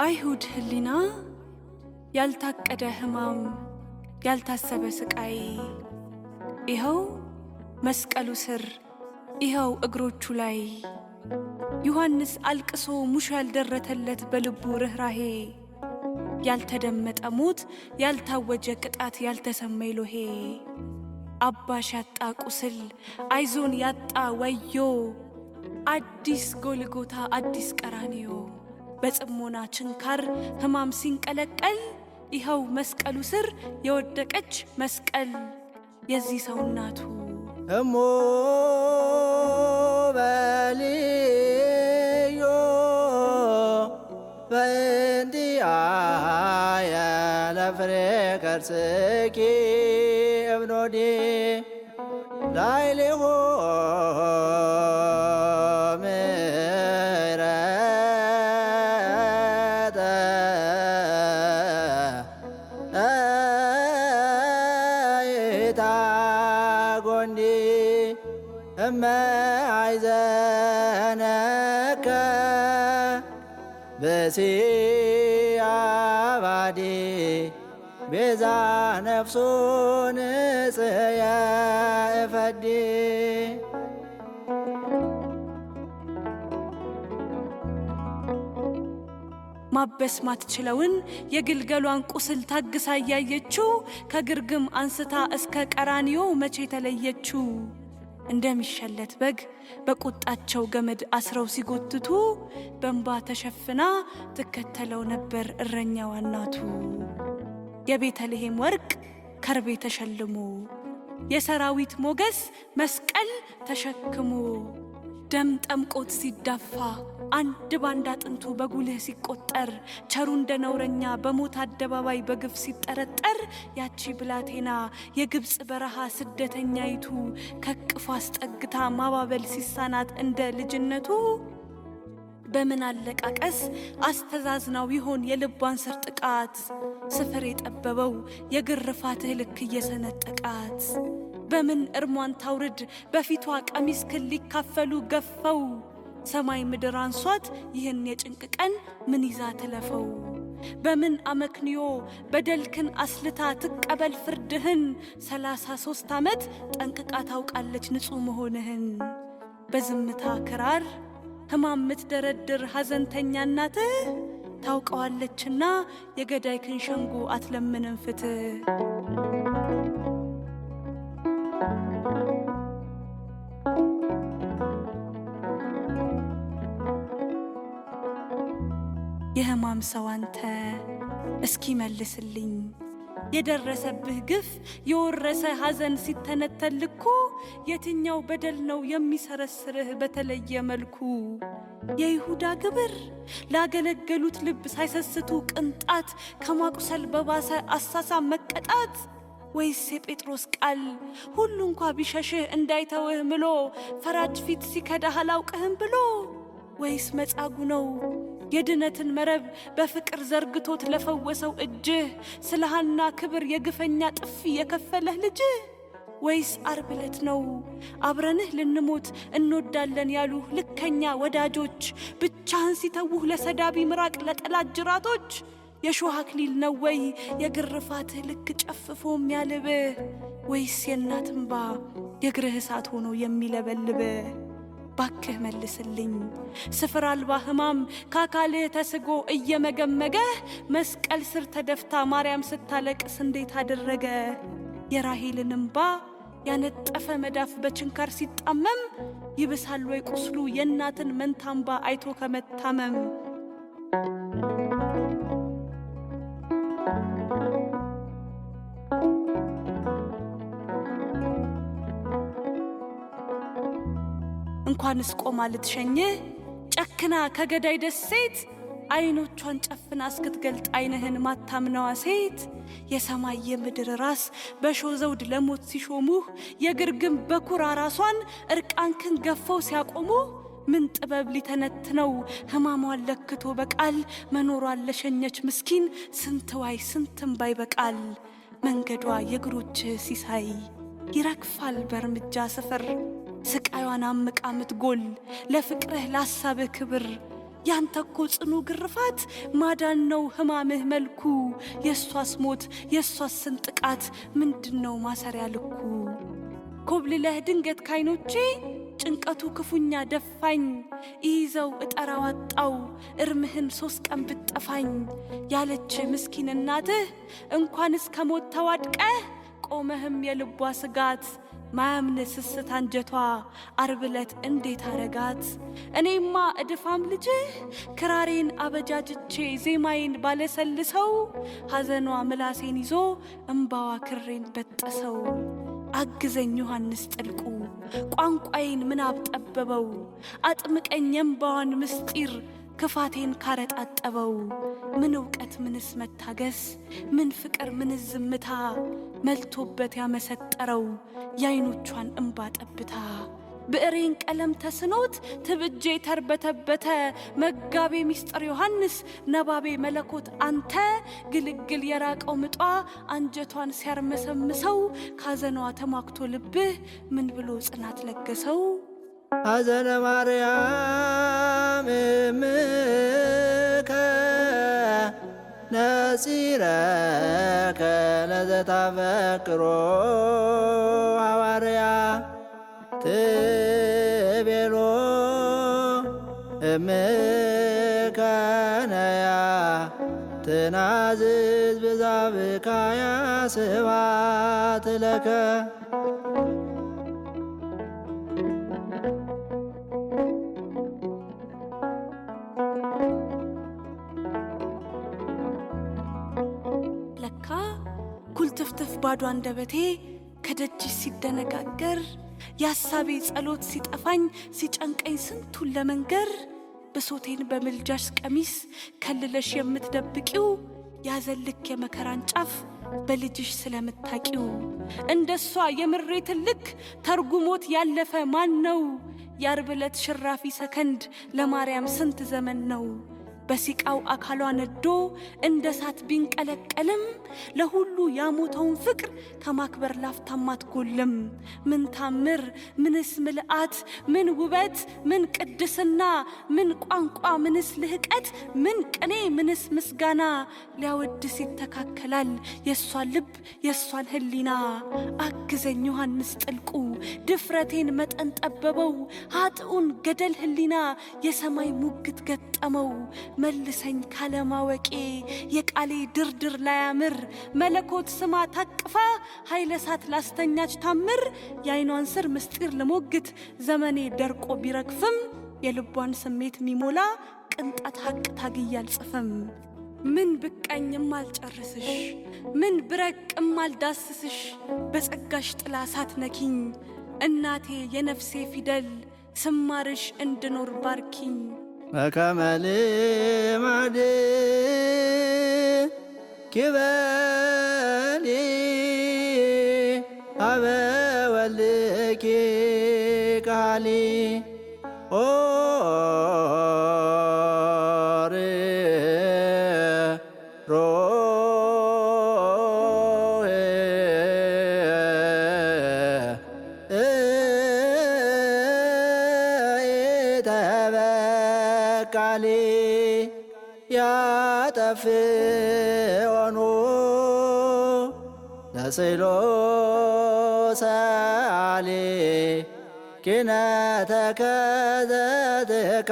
በአይሁድ ህሊና ያልታቀደ ህማም ያልታሰበ ስቃይ ይኸው መስቀሉ ስር ይኸው እግሮቹ ላይ ዮሐንስ አልቅሶ ሙሾ ያልደረተለት በልቡ ርኅራሄ ያልተደመጠ ሞት ያልታወጀ ቅጣት ያልተሰማ ኤሎሄ አባሽ ያጣ ቁስል አይዞን ያጣ ወዮ አዲስ ጎልጎታ አዲስ ቀራንዮ በጽሞና ችንካር ህማም ሲንቀለቀል ይኸው መስቀሉ ስር የወደቀች መስቀል የዚህ ሰው እናቱ እሞ በልዮ በእንቲአየ ለፍሬ ከርስኪ እብኖዴ ላዕሌሆ ምሕረተ ይታጐንዲ እመ አይዘነከ ብእሲአባዲ ቤዛ ነፍሱ ንጽሕየ እፈዲ ማበስ ማትችለውን የግልገሏን ቁስል ታግሳ እያየችው ከግርግም አንስታ እስከ ቀራንዮ መቼ ተለየችው እንደሚሸለት በግ በቁጣቸው ገመድ አስረው ሲጎትቱ በእንባ ተሸፍና ትከተለው ነበር እረኛዋ እናቱ የቤተልሔም ወርቅ ከርቤ ተሸልሞ የሰራዊት ሞገስ መስቀል ተሸክሞ ደም ጠምቆት ሲዳፋ አንድ ባንድ አጥንቱ በጉልህ ሲቆጠር ቸሩ እንደ ነውረኛ በሞት አደባባይ በግፍ ሲጠረጠር ያቺ ብላቴና የግብፅ በረሃ ስደተኛይቱ ከቅፏ አስጠግታ ማባበል ሲሳናት እንደ ልጅነቱ በምን አለቃቀስ አስተዛዝናው ይሆን የልቧን ስር ጥቃት ስፍር የጠበበው የግርፋትህ ልክ እየሰነጠቃት በምን እርሟን ታውርድ በፊቷ ቀሚስ ክል ሊካፈሉ ገፈው ሰማይ ምድር አንሷት ይህን የጭንቅ ቀን ምን ይዛ ትለፈው በምን አመክንዮ በደልክን አስልታ ትቀበል ፍርድህን 33 ዓመት ጠንቅቃ ታውቃለች ንጹሕ መሆንህን በዝምታ ክራር ህማም ምትደረድር ሐዘንተኛ እናትህ ታውቀዋለችና የገዳይክን ሸንጎ አትለምንም ፍትህ የህማም ሰው አንተ እስኪ መልስልኝ የደረሰብህ ግፍ የወረሰ ሐዘን ሲተነተልኩ የትኛው በደል ነው የሚሰረስርህ በተለየ መልኩ የይሁዳ ግብር ላገለገሉት ልብ ሳይሰስቱ ቅንጣት ከማቁሰል በባሰ አሳሳም መቀጣት ወይስ የጴጥሮስ ቃል ሁሉ እንኳ ቢሸሽህ እንዳይተውህ ምሎ ፈራጅ ፊት ሲከዳህ አላውቅህም ብሎ ወይስ መጻጉ ነው የድነትን መረብ በፍቅር ዘርግቶት ለፈወሰው እጅህ ስለ ሐና ክብር የግፈኛ ጥፊ የከፈለህ ልጅህ ወይስ ዓርብ ዕለት ነው አብረንህ ልንሞት እንወዳለን ያሉህ ልከኛ ወዳጆች ብቻህን ሲተውህ ለሰዳቢ ምራቅ ለጠላት ጅራቶች የሾህ አክሊል ነው ወይ የግርፋትህ ልክ ጨፍፎ የሚያልብህ ወይስ የእናት እንባ የእግርህ እሳት ሆኖ የሚለበልብህ ባክህ መልስልኝ ስፍር አልባ ህማም ከአካልህ ተስጎ እየመገመገህ መስቀል ስር ተደፍታ ማርያም ስታለቅስ እንዴት አደረገ የራሔልን እንባ ያነጠፈ መዳፍ በችንካር ሲጣመም ይብሳል ወይ ቁስሉ የእናትን መንታ እንባ አይቶ ከመታመም እንኳንስ ቆማ ልትሸኝህ ጨክና ከገዳይ ደሴት አይኖቿን ጨፍና እስክትገልጥ አይንህን ማታምነዋ ሴት የሰማይ የምድር ራስ በሾህ ዘውድ ለሞት ሲሾሙህ የግርግም በኩራ ራሷን እርቃንክን ገፈው ሲያቆሙህ ምን ጥበብ ሊተነትነው ህማሟን ለክቶ በቃል መኖሯን ለሸኘች ምስኪን ስንት ዋይ ስንትም ባይበቃል መንገዷ የእግሮች ሲሳይ ይረግፋል በእርምጃ ስፍር ስቃዩን አምቃ ምትጎል ለፍቅርህ ላሳብህ ክብር ያንተኮ ጽኑ ግርፋት ማዳን ነው ህማምህ መልኩ የሷስ ሞት የሷስ ስንጥቃት ምንድነው ማሰሪያ ልኩ ኮብልለህ ድንገት ካይኖቼ ጭንቀቱ ክፉኛ ደፋኝ ይዘው እጠራዋጣው እርምህን 3 ቀን ብትጠፋኝ ያለች ምስኪን እናትህ እንኳንስ ከሞት ተዋድቀህ ቆመህም የልቧ ስጋት ማያምን ስስት አንጀቷ ዓርብ ዕለት እንዴት አረጋት እኔማ እድፋም ልጅህ ክራሬን አበጃጅቼ ዜማዬን ባለሰልሰው ሐዘኗ ምላሴን ይዞ እምባዋ ክሬን በጠሰው አግዘኝ ዮሐንስ ጥልቁ ቋንቋዬን ምናብ ጠበበው አጥምቀኝ የእምባዋን ምስጢር ክፋቴን ካረጣጠበው ምን ዕውቀት ምንስ መታገስ ምን ፍቅር ምንስ ዝምታ መልቶበት ያመሰጠረው የዓይኖቿን እምባ ጠብታ ብዕሬን ቀለም ተስኖት ትብጄ ተርበተበተ መጋቤ ምስጢር ዮሐንስ ነባቤ መለኮት አንተ ግልግል የራቀው ምጧ አንጀቷን ሲያርመሰምሰው ካዘኗ ተማክቶ ልብህ ምን ብሎ ጽናት ለገሰው ሐዘነ ማርያም እምከ ነጺረከ ለዘታፈቅሮ ሐዋርያ ትቤሎ እምከ ነያ ትናዝዝ ብዛብካያ ስብሐት ለከ ለካ ኩልትፍትፍ ባዶ አንደበቴ ከደጅሽ ሲደነጋገር የሐሳቤ ጸሎት ሲጠፋኝ ሲጨንቀኝ ስንቱን ለመንገር ብሶቴን በምልጃሽ ቀሚስ ከልለሽ የምትደብቂው ያዘልክ የመከራን ጫፍ በልጅሽ ስለምታቂው እንደሷ የምሬትን ልክ ተርጉሞት ያለፈ ማን ነው የዓርብ ዕለት ሽራፊ ሰከንድ ለማርያም ስንት ዘመን ነው በሲቃው አካሏ ነዶ እንደ እሳት ቢንቀለቀልም ለሁሉ ያሞተውን ፍቅር ከማክበር ላፍታም አትጎልም ምን ታምር ምንስ ምልአት ምን ውበት ምን ቅድስና ምን ቋንቋ ምንስ ልህቀት ምን ቅኔ ምንስ ምስጋና ሊያወድስ ይተካከላል የሷን ልብ የሷን ህሊና አግዘኝ ዮሐንስ ጥልቁ ድፍረቴን መጠን ጠበበው ኃጥኡን ገደል ህሊና የሰማይ ሙግት ገጠመው መልሰኝ ካለማወቄ የቃሌ ድርድር ላያምር መለኮት ስማ ታቅፋ ኃይለ እሳት ላስተኛች ታምር የዓይኗን ስር ምስጢር ልሞግት ዘመኔ ደርቆ ቢረግፍም የልቧን ስሜት ሚሞላ ቅንጣት ሐቅ ታግዬ አልጽፍም ምን ብቃኝም አልጨርስሽ ምን ብረቅም አልዳስስሽ በጸጋሽ ጥላ ሳትነኪኝ እናቴ የነፍሴ ፊደል ስማርሽ እንድኖር ባርኪኝ በከመ ልማድ ኪበኒ ሀበ ወልድኪ ቃሊ ቃሌ ያጠፍኦኑ ለስእሎ ሰአሊ ኪነተከ ዘትካትሃሊ